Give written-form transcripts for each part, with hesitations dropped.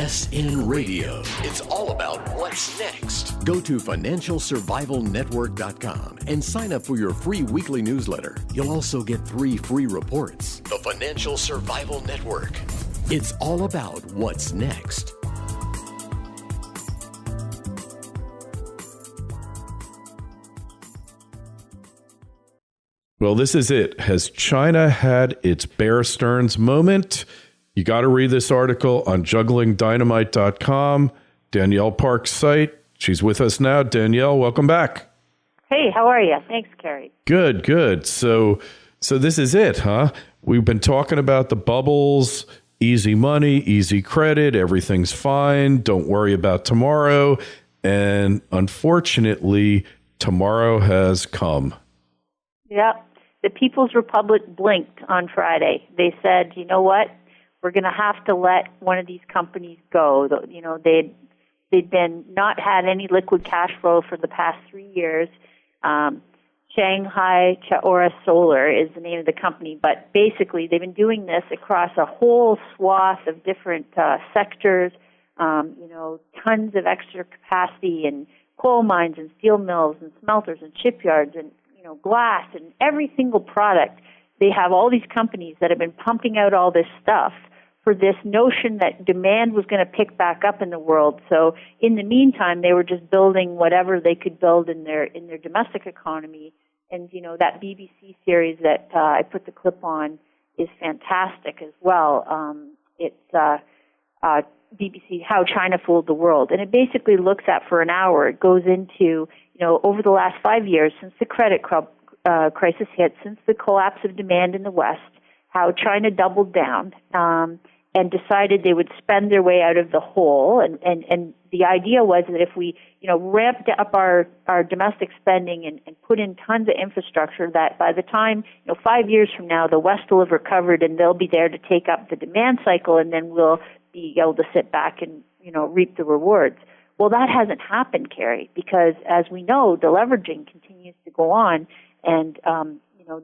best in radio. It's all about what's next. Go to financialsurvivalnetwork.com and sign up for your free weekly newsletter. You'll also get 3 free reports. The Financial Survival Network. It's all about what's next. Well, this is it. Has China had its Bear Stearns moment? You got to read this article on jugglingdynamite.com, Danielle Park's site. She's with us now. Danielle, welcome back. Hey, how are you? Thanks, Kerry. Good, good. So this is it, huh? We've been talking about the bubbles, easy money, easy credit, everything's fine, don't worry about tomorrow. And unfortunately, tomorrow has come. Yep. The People's Republic blinked on Friday. They said, you know what? We're going to have to let one of these companies go. You know, they'd been not had any liquid cash flow for the past 3 years. Shanghai Chaora Solar is the name of the company, but basically they've been doing this across a whole swath of different sectors. You know, tons of extra capacity in coal mines and steel mills and smelters and shipyards and glass and every single product. They have all these companies that have been pumping out all this stuff for this notion that demand was going to pick back up in the world. So in the meantime, they were just building whatever they could build in their domestic economy. And, that BBC series that I put the clip on is fantastic as well. It's BBC, How China Fooled the World. And it basically looks at, for an hour, it goes into, over the last 5 years, since the credit crisis hit, since the collapse of demand in the West, how China doubled down and decided they would spend their way out of the hole. And the idea was that if we, ramped up our domestic spending and put in tons of infrastructure, that by the time, 5 years from now, the West will have recovered and they'll be there to take up the demand cycle, and then we'll be able to sit back and, reap the rewards. Well, that hasn't happened, Kerry, because as we know, the leveraging continues to go on, and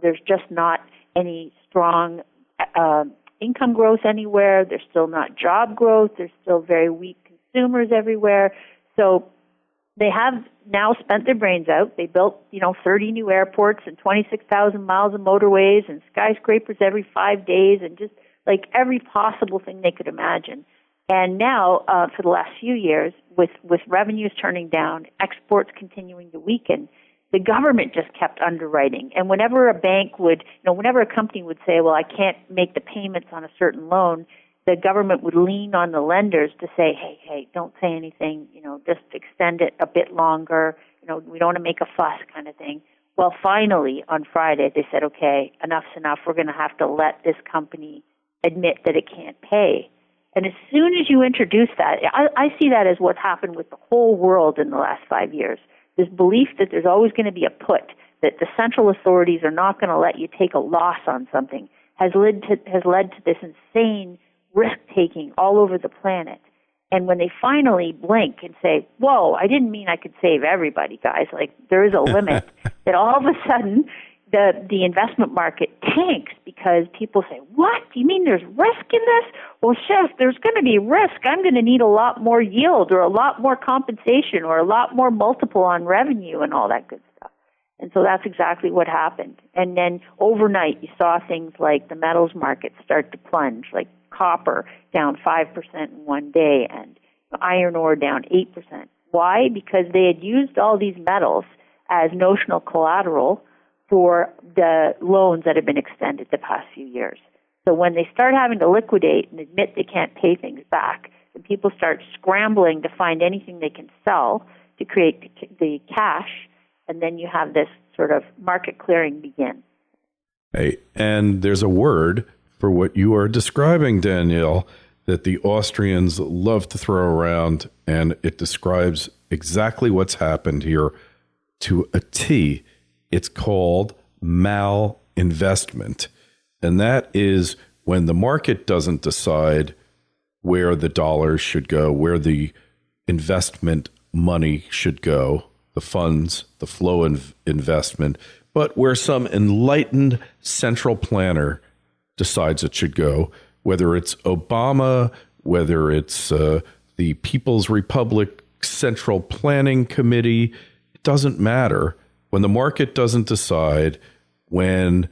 there's just not any strong income growth anywhere. There's still not job growth. There's still very weak consumers everywhere. So they have now spent their brains out. They built 30 new airports and 26,000 miles of motorways and skyscrapers every 5 days, and just like every possible thing they could imagine. And now, for the last few years, with revenues turning down, exports continuing to weaken, the government just kept underwriting. And whenever a bank would, whenever a company would say, well, I can't make the payments on a certain loan, the government would lean on the lenders to say, hey, don't say anything, just extend it a bit longer, we don't want to make a fuss kind of thing. Well, finally, on Friday, they said, okay, enough's enough. We're going to have to let this company admit that it can't pay. And as soon as you introduce that, I see that as what's happened with the whole world in the last 5 years. This belief that there's always going to be a put, that the central authorities are not going to let you take a loss on something, has led to this insane risk-taking all over the planet. And when they finally blink and say, whoa, I didn't mean I could save everybody, guys, like there is a limit, that all of a sudden the investment market tanks because people say, what? Do you mean there's risk in this? Well, Chef, there's going to be risk. I'm going to need a lot more yield or a lot more compensation or a lot more multiple on revenue and all that good stuff. And so that's exactly what happened. And then overnight, you saw things like the metals market start to plunge, like copper down 5% in one day and iron ore down 8%. Why? Because they had used all these metals as notional collateral for the loans that have been extended the past few years. So when they start having to liquidate and admit they can't pay things back, then people start scrambling to find anything they can sell to create the cash, and then you have this sort of market clearing begin. Hey, and there's a word for what you are describing, Danielle, that the Austrians love to throw around, and it describes exactly what's happened here to a T. It's called malinvestment. And that is when the market doesn't decide where the dollars should go, where the investment money should go, the funds, the flow of investment, but where some enlightened central planner decides it should go, whether it's Obama, whether it's the People's Republic Central Planning Committee. It doesn't matter. When the market doesn't decide, when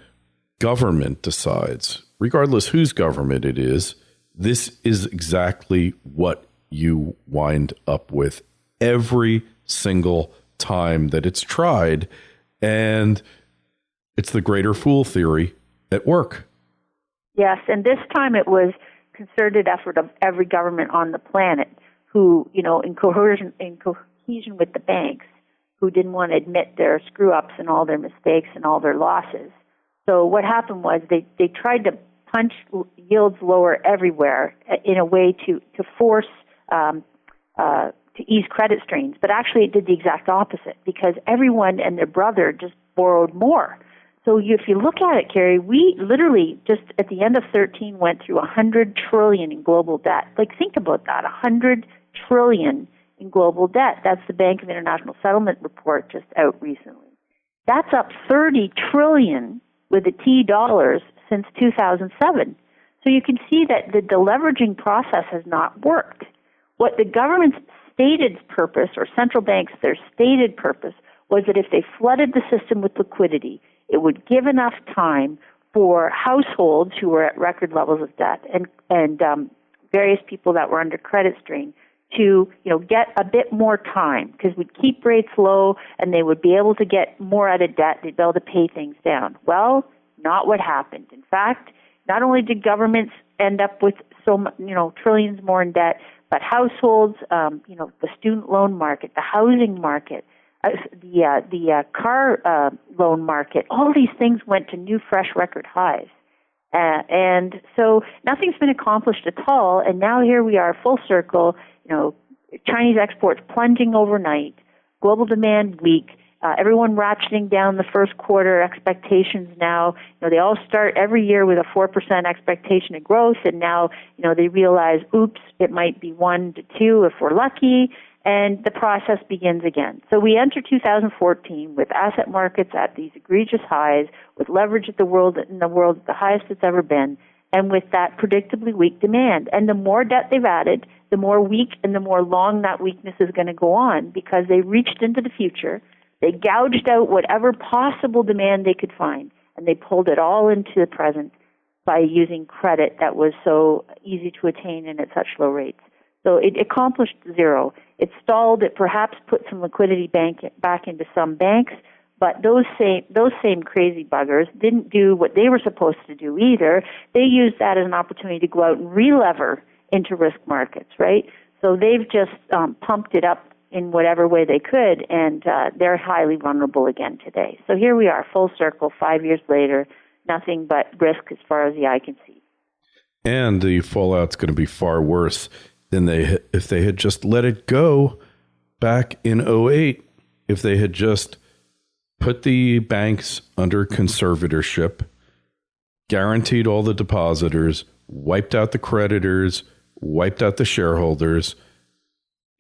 government decides, regardless whose government it is, this is exactly what you wind up with every single time that it's tried. And it's the greater fool theory at work. Yes, and this time it was concerted effort of every government on the planet who, in cohesion with the banks, who didn't want to admit their screw-ups and all their mistakes and all their losses. So what happened was they tried to punch yields lower everywhere in a way to force to ease credit strains. But actually it did the exact opposite, because everyone and their brother just borrowed more. So if you look at it, Kerry, we literally just at the end of 13 went through $100 trillion in global debt. Like, think about that, $100 trillion in global debt. That's the Bank of International Settlement report just out recently. That's up $30 trillion with the T dollars since 2007. So you can see that the deleveraging process has not worked. What the government's stated purpose, or central banks, their stated purpose, was that if they flooded the system with liquidity, it would give enough time for households who were at record levels of debt and various people that were under credit strain to get a bit more time, because we'd keep rates low and they would be able to get more out of debt. They'd be able to pay things down. Well, not what happened. In fact, not only did governments end up with trillions more in debt, but households, the student loan market, the housing market, the car loan market, all these things went to new, fresh record highs. And so nothing's been accomplished at all. And now here we are, full circle, Chinese exports plunging overnight, global demand weak, everyone ratcheting down the first quarter expectations now. They all start every year with a 4% expectation of growth, and now, they realize, oops, it might be 1 to 2 if we're lucky, and the process begins again. So we enter 2014 with asset markets at these egregious highs, with leverage in the world at the highest it's ever been, and with that predictably weak demand. And the more debt they've added, the more weak and the more long that weakness is going to go on, because they reached into the future, they gouged out whatever possible demand they could find, and they pulled it all into the present by using credit that was so easy to attain and at such low rates. So it accomplished zero. It stalled. It perhaps put some liquidity back into some banks, but those same crazy buggers didn't do what they were supposed to do either. They used that as an opportunity to go out and relever into risk markets, right? So they've just pumped it up in whatever way they could, and they're highly vulnerable again today. So here we are, full circle, 5 years later, nothing but risk as far as the eye can see. And the fallout's going to be far worse than if they had just let it go back in 2008, if they had just put the banks under conservatorship, guaranteed all the depositors, wiped out the creditors, wiped out the shareholders,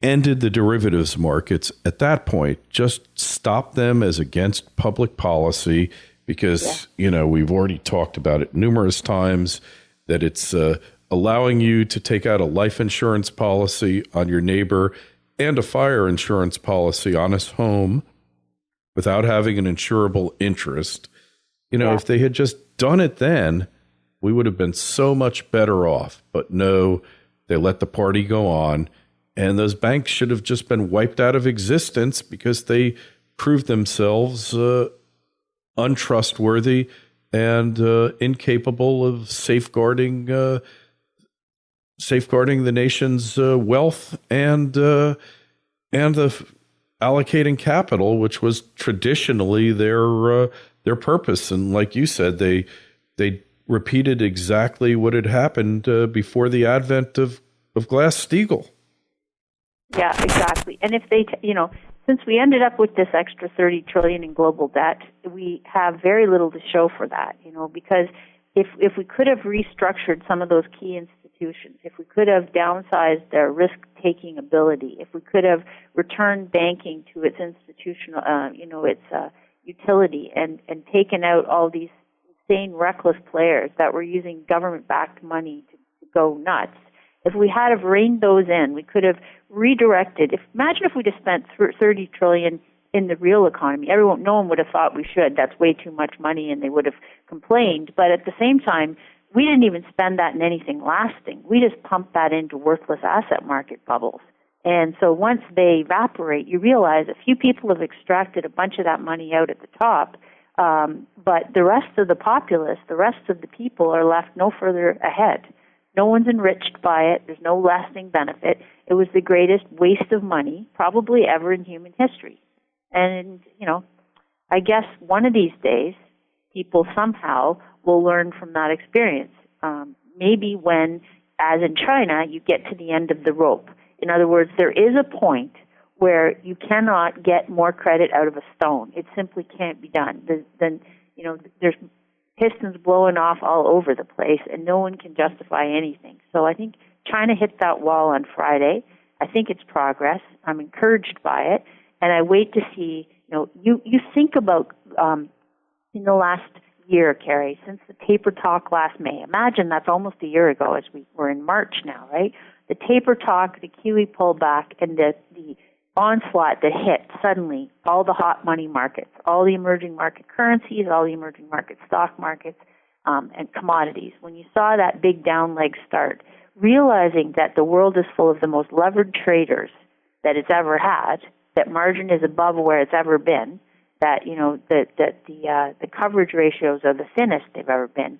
ended the derivatives markets. At that point, just stop them as against public policy, because, we've already talked about it numerous times, that it's allowing you to take out a life insurance policy on your neighbor and a fire insurance policy on his home without having an insurable interest. If they had just done it then, we would have been so much better off. But no, they let the party go on. And those banks should have just been wiped out of existence because they proved themselves untrustworthy and incapable of safeguarding the nation's wealth and allocating capital, which was traditionally their purpose. And like you said, they repeated exactly what had happened before the advent of Glass-Steagall. Yeah, exactly. And if they, since we ended up with this extra $30 trillion in global debt, we have very little to show for that, because if we could have restructured some of those key institutions, if we could have downsized their risk-taking ability, if we could have returned banking to its institutional, its utility, and taken out all these insane, reckless players that were using government-backed money to go nuts, If we had have reined those in, we could have redirected. Imagine if we'd have spent $30 trillion in the real economy. No one would have thought we should. That's way too much money, and they would have complained. But at the same time, we didn't even spend that in anything lasting. We just pumped that into worthless asset market bubbles. And so once they evaporate, you realize a few people have extracted a bunch of that money out at the top, but the rest of the populace, the rest of the people are left no further ahead. No one's enriched by it. There's no lasting benefit. It was the greatest waste of money probably ever in human history. And, I guess one of these days, people somehow will learn from that experience. Maybe when, as in China, you get to the end of the rope. In other words, there is a point where you cannot get more credit out of a stone. It simply can't be done. There's pistons blowing off all over the place, and no one can justify anything. So I think China hit that wall on Friday. I think it's progress. I'm encouraged by it, and I wait to see. You think about in the last year, Kerry, since the taper talk last May. Imagine that's almost a year ago, as we're in March now, right? The taper talk, the QE pullback, and the onslaught that hit suddenly all the hot money markets, all the emerging market currencies, all the emerging market stock markets, and commodities. When you saw that big down leg start, realizing that the world is full of the most levered traders that it's ever had, that margin is above where it's ever been, that the coverage ratios are the thinnest they've ever been,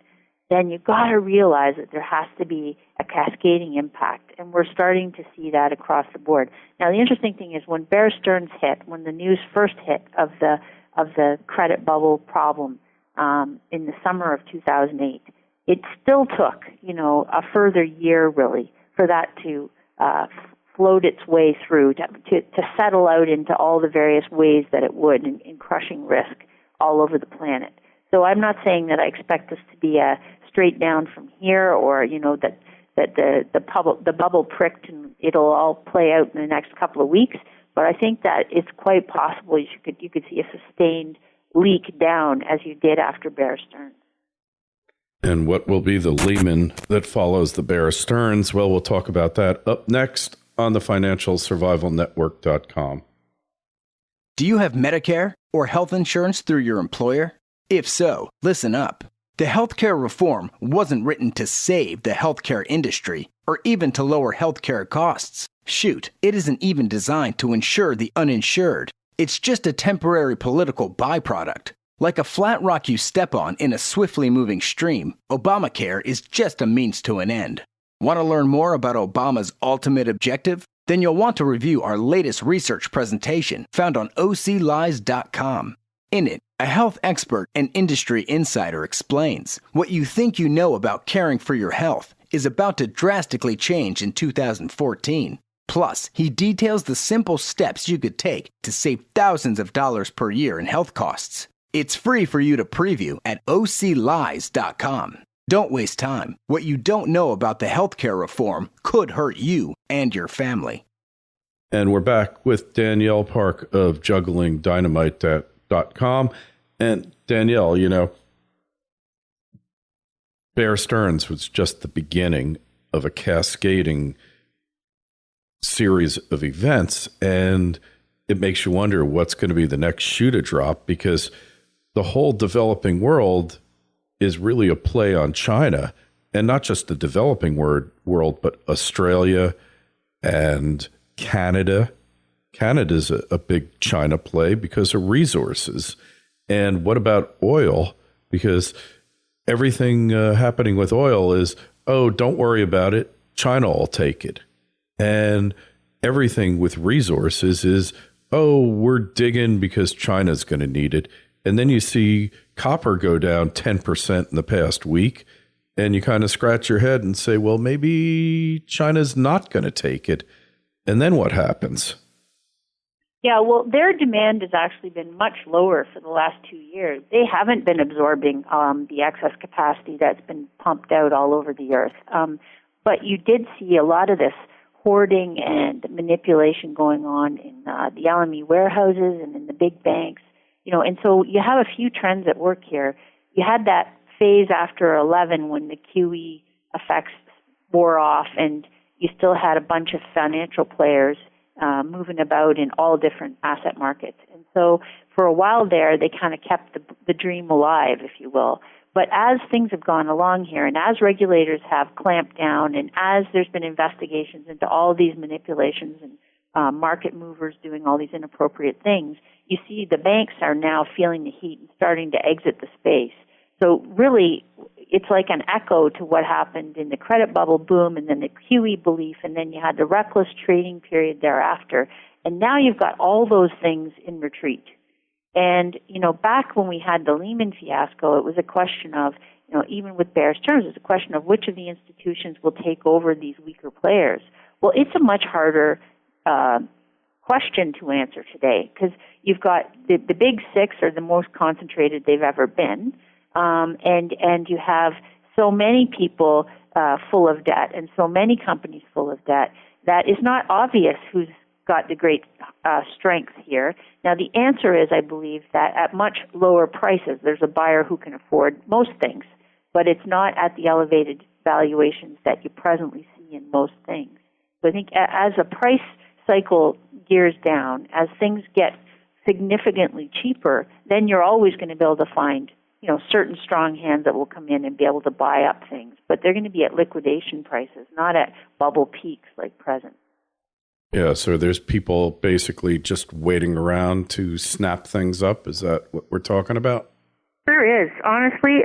then you've got to realize that there has to be a cascading impact, and we're starting to see that across the board. Now, the interesting thing is when Bear Stearns hit, when the news first hit of the credit bubble problem in the summer of 2008, it still took a further year really for that to float its way through to settle out into all the various ways that it would in crushing risk all over the planet. So I'm not saying that I expect this to be a straight down from here, or that the bubble pricked and it'll all play out in the next couple of weeks. But I think that it's quite possible you could see a sustained leak down as you did after Bear Stearns. And what will be the Lehman that follows the Bear Stearns? Well, we'll talk about that up next on the financialsurvivalnetwork.com. Do you have Medicare or health insurance through your employer? If so, listen up. The healthcare reform wasn't written to save the healthcare industry or even to lower healthcare costs. Shoot, it isn't even designed to insure the uninsured. It's just a temporary political byproduct. Like a flat rock you step on in a swiftly moving stream, Obamacare is just a means to an end. Want to learn more about Obama's ultimate objective? Then you'll want to review our latest research presentation found on oclies.com. In it, a health expert and industry insider explains what you think you know about caring for your health is about to drastically change in 2014. Plus, he details the simple steps you could take to save thousands of dollars per year in health costs. It's free for you to preview at oclies.com. Don't waste time. What you don't know about the healthcare reform could hurt you and your family. And we're back with Danielle Park of JugglingDynamite.com. And Danielle, Bear Stearns was just the beginning of a cascading series of events. And it makes you wonder what's going to be the next shoe to drop, because the whole developing world is really a play on China, and not just the developing world, but Australia and Canada. Canada's a big China play because of resources. And what about oil? Because everything happening with oil is, don't worry about it, China will take it. And everything with resources is, we're digging because China's going to need it. And then you see copper go down 10% in the past week, and you kind of scratch your head and say, well, maybe China's not going to take it. And then what happens? Yeah, well, their demand has actually been much lower for the last 2 years. They haven't been absorbing the excess capacity that's been pumped out all over the earth. But you did see a lot of this hoarding and manipulation going on in the LME warehouses and in the big banks. And so you have a few trends at work here. You had that phase after 11 when the QE effects wore off, and you still had a bunch of financial players moving about in all different asset markets. And so for a while there, they kind of kept the dream alive, if you will. But as things have gone along here, and as regulators have clamped down, and as there's been investigations into all these manipulations and market movers doing all these inappropriate things, you see the banks are now feeling the heat and starting to exit the space. So really, it's like an echo to what happened in the credit bubble boom and then the QE belief, and then you had the reckless trading period thereafter. And now you've got all those things in retreat. And, back when we had the Lehman fiasco, it was a question of, even with Bear Stearns, it's a question of which of the institutions will take over these weaker players. Well, it's a much harder question to answer today because you've got the big six are the most concentrated they've ever been, and you have so many people full of debt and so many companies full of debt that it's not obvious who's got the great strength here. Now, the answer is, I believe, that at much lower prices, there's a buyer who can afford most things, but it's not at the elevated valuations that you presently see in most things. So I think as a price cycle gears down, as things get significantly cheaper, then you're always going to be able to find, certain strong hands that will come in and be able to buy up things. But they're going to be at liquidation prices, not at bubble peaks like present. Yeah, so there's people basically just waiting around to snap things up. Is that what we're talking about? There is. Honestly,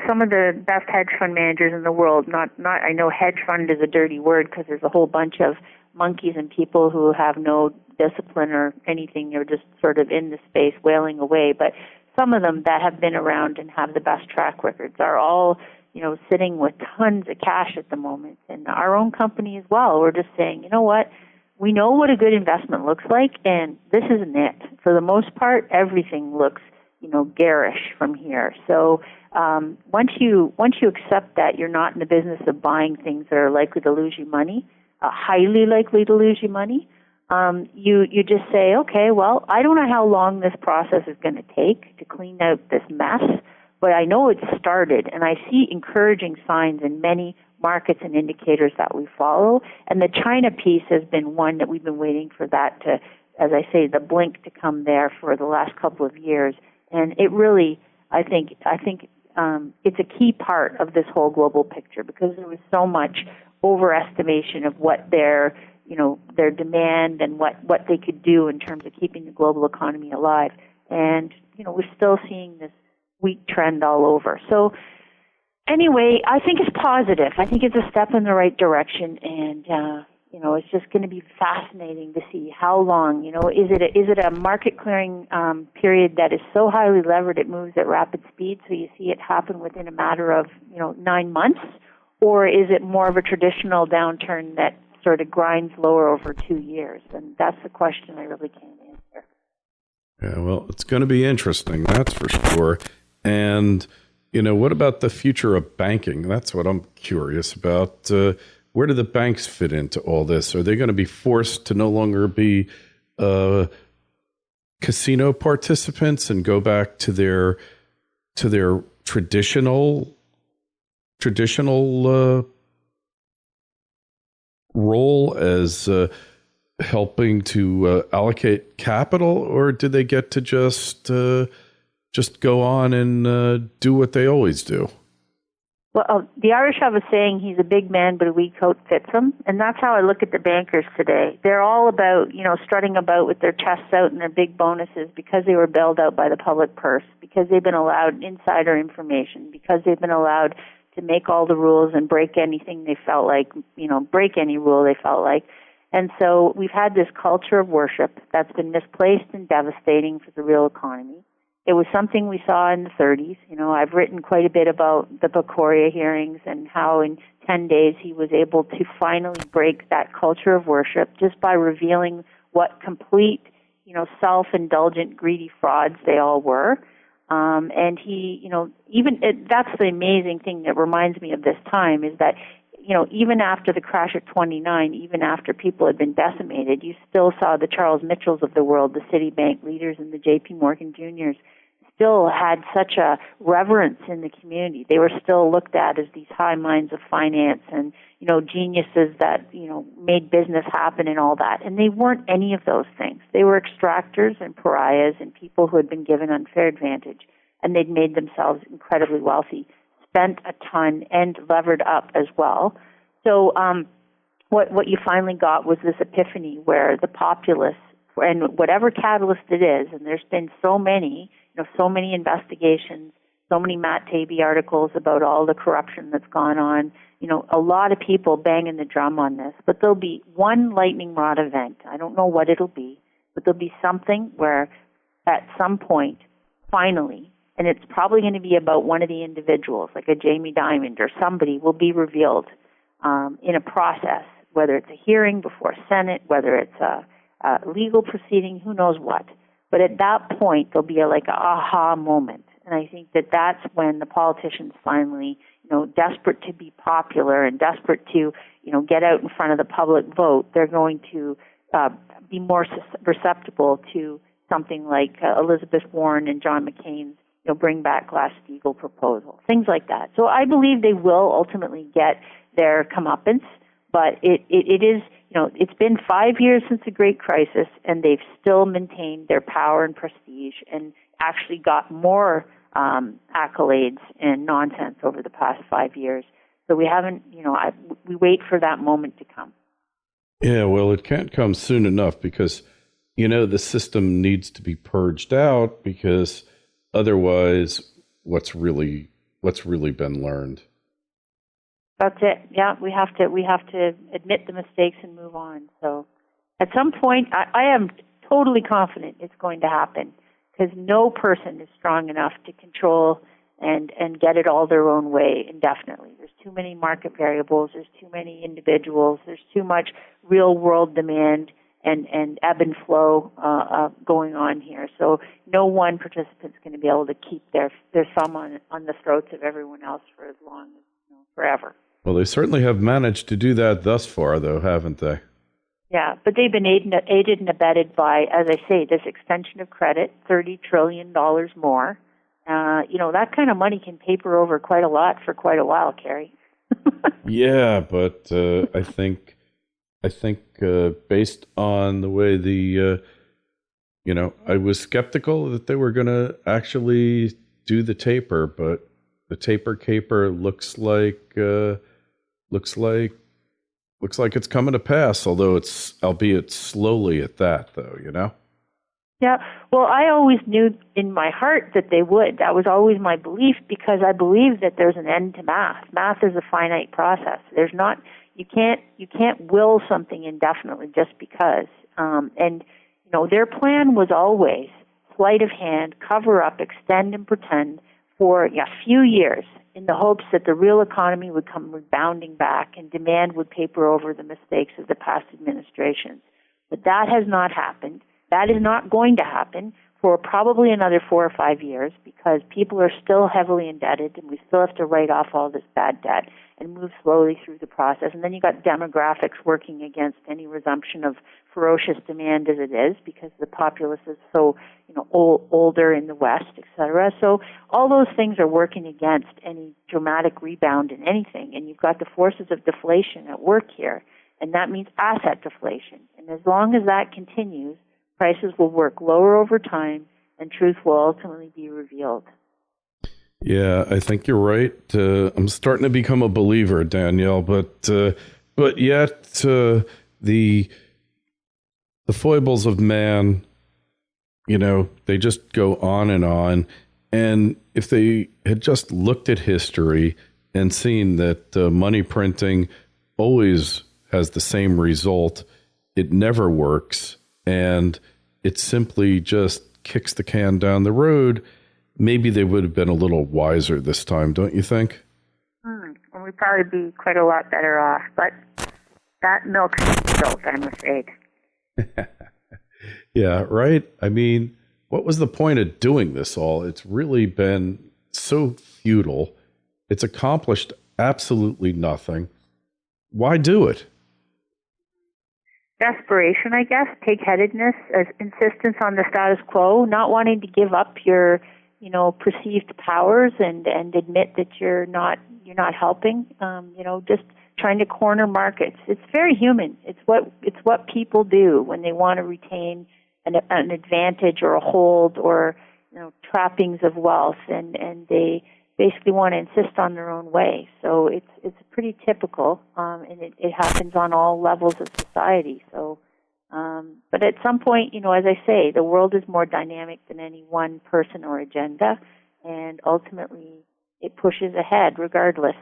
some of the best hedge fund managers in the world, I know hedge fund is a dirty word because there's a whole bunch of monkeys and people who have no discipline or anything. They're just sort of in the space wailing away. But some of them that have been around and have the best track records are all, sitting with tons of cash at the moment. And our own company as well, we're just saying, you know what? We know what a good investment looks like, and this isn't it. For the most part, everything looks, garish from here. So once you accept that you're not in the business of buying things that are likely to lose you money, highly likely to lose you money, you just say, okay, well, I don't know how long this process is going to take to clean out this mess, but I know it's started, and I see encouraging signs in many markets and indicators that we follow. And the China piece has been one that we've been waiting for that to, as I say, the blink to come there for the last couple of years. And it really, I think it's a key part of this whole global picture because there was so much overestimation of what their demand and what they could do in terms of keeping the global economy alive. And, we're still seeing this weak trend all over. So anyway, I think it's positive. I think it's a step in the right direction, and it's just going to be fascinating to see how long. Is it a market clearing period that is so highly levered it moves at rapid speed, so you see it happen within a matter of 9 months, or is it more of a traditional downturn that sort of grinds lower over 2 years? And that's the question I really can't answer. Yeah, well, it's going to be interesting, that's for sure. And what about the future of banking? That's what I'm curious about. Where do the banks fit into all this? Are they going to be forced to no longer be casino participants and go back to their traditional role as helping to allocate capital, or do they get to just go on and do what they always do? Well, the Irish have a saying, he's a big man, but a wee coat fits him. And that's how I look at the bankers today. They're all about, strutting about with their chests out and their big bonuses because they were bailed out by the public purse, because they've been allowed insider information, because they've been allowed to make all the rules and break anything they felt like, break any rule they felt like. And so we've had this culture of worship that's been misplaced and devastating for the real economy. It was something we saw in the 30s. I've written quite a bit about the Bacoria hearings and how in 10 days he was able to finally break that culture of worship just by revealing what complete, self-indulgent, greedy frauds they all were. And he, that's the amazing thing that reminds me of this time is that, even after the crash of 29, even after people had been decimated, you still saw the Charles Mitchells of the world, the Citibank leaders and the J.P. Morgan Juniors, still had such a reverence in the community. They were still looked at as these high minds of finance and, geniuses that, made business happen and all that. And they weren't any of those things. They were extractors and pariahs and people who had been given unfair advantage, and they'd made themselves incredibly wealthy, spent a ton, and levered up as well. So what you finally got was this epiphany where the populace, and whatever catalyst it is, and there's been so many investigations, so many Matt Taibbi articles about all the corruption that's gone on, a lot of people banging the drum on this, but there'll be one lightning rod event. I don't know what it'll be, but there'll be something where at some point, finally, and it's probably going to be about one of the individuals, like a Jamie Dimon or somebody, will be revealed in a process, whether it's a hearing before Senate, whether it's a legal proceeding, who knows what. But at that point, there'll be a aha moment. And I think that's when the politicians finally, desperate to be popular and desperate to, get out in front of the public vote, they're going to be more receptible to something like Elizabeth Warren and John McCain's, bring back Glass-Steagall proposal, things like that. So I believe they will ultimately get their comeuppance, but it is, it's been 5 years since the Great Crisis, and they've still maintained their power and prestige and actually got more accolades and nonsense over the past 5 years. So we haven't, we wait for that moment to come. Yeah, well, it can't come soon enough because, the system needs to be purged out because otherwise what's really been learned. That's it. Yeah, we have to admit the mistakes and move on. So at some point, I am totally confident it's going to happen because no person is strong enough to control and get it all their own way indefinitely. There's too many market variables. There's too many individuals. There's too much real-world demand and ebb and flow going on here. So no one participant's going to be able to keep their thumb on the throats of everyone else for as long as forever. Well, they certainly have managed to do that thus far, though, haven't they? Yeah, but they've been aided and abetted by, as I say, this extension of credit, $30 trillion more. That kind of money can paper over quite a lot for quite a while, Kerry. Yeah, but I think based on the way I was skeptical that they were going to actually do the taper, but the taper caper looks like it's coming to pass, although it's albeit slowly at that, though, Yeah, well, I always knew in my heart that they would. That was always my belief because I believe that there's an end to math. Math is a finite process. You can't will something indefinitely just because. Their plan was always sleight of hand, cover up, extend and pretend for a few years in the hopes that the real economy would come rebounding back and demand would paper over the mistakes of the past administrations. But that has not happened. That is not going to happen for probably another 4 or 5 years because people are still heavily indebted and we still have to write off all this bad debt and move slowly through the process. And then you got demographics working against any resumption of ferocious demand as it is because the populace is so, older in the West, et cetera. So all those things are working against any dramatic rebound in anything. And you've got the forces of deflation at work here. And that means asset deflation. And as long as that continues, prices will work lower over time, and truth will ultimately be revealed. Yeah, I think you're right. I'm starting to become a believer, Danielle, but yet the foibles of man, they just go on. And if they had just looked at history and seen that money printing always has the same result, it never works, and it simply just kicks the can down the road, maybe they would have been a little wiser this time, don't you think? And we'd probably be quite a lot better off, but that milk's spilt, I'm afraid. Yeah, right? I mean, what was the point of doing this all? It's really been so futile. It's accomplished absolutely nothing. Why do it? Desperation, I guess, pig-headedness, insistence on the status quo, not wanting to give up your perceived powers and admit that you're not helping. Just trying to corner markets. It's very human. It's what people do when they want to retain an advantage or a hold or trappings of wealth, and they basically want to insist on their own way. So it's pretty typical, and it happens on all levels of society. So, but at some point, as I say, the world is more dynamic than any one person or agenda, and ultimately it pushes ahead regardless.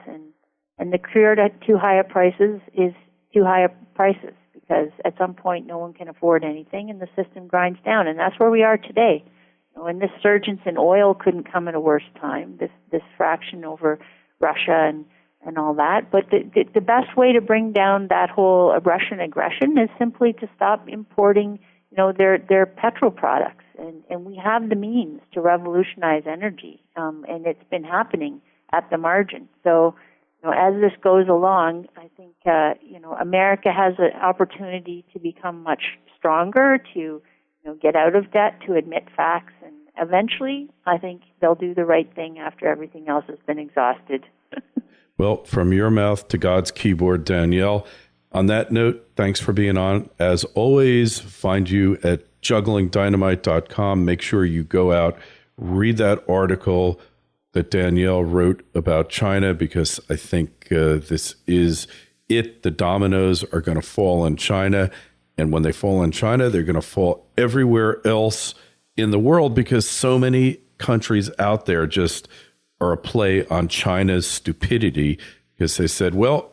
And the cure to too high prices is too high prices, because at some point no one can afford anything and the system grinds down, and that's where we are today. And this surgence in oil couldn't come at a worse time, this fraction over Russia and all that. But the best way to bring down that whole Russian aggression is simply to stop importing, their petrol products. And we have the means to revolutionize energy, and it's been happening at the margin. So, as this goes along, I think, America has an opportunity to become much stronger, to get out of debt, to admit facts, and eventually, I think they'll do the right thing after everything else has been exhausted. Well, from your mouth to God's keyboard, Danielle. On that note, thanks for being on. As always, find you at jugglingdynamite.com. Make sure you go out, read that article that Danielle wrote about China, because I think this is it. The dominoes are going to fall in China. And when they fall in China, they're going to fall everywhere else in the world, because so many countries out there just are a play on China's stupidity, because they said, well,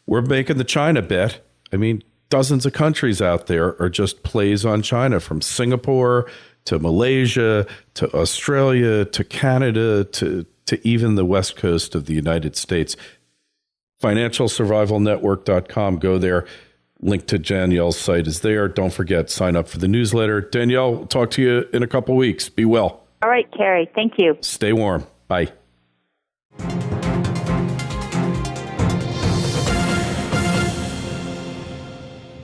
we're making the China bet. I mean, dozens of countries out there are just plays on China, from Singapore to Malaysia to Australia to Canada to even the west coast of the United States. FinancialSurvivalNetwork.com. Go there. Link to Danielle's site is there. Don't forget, sign up for the newsletter. Danielle, we'll talk to you in a couple weeks. Be well. All right, Kerry. Thank you. Stay warm. Bye.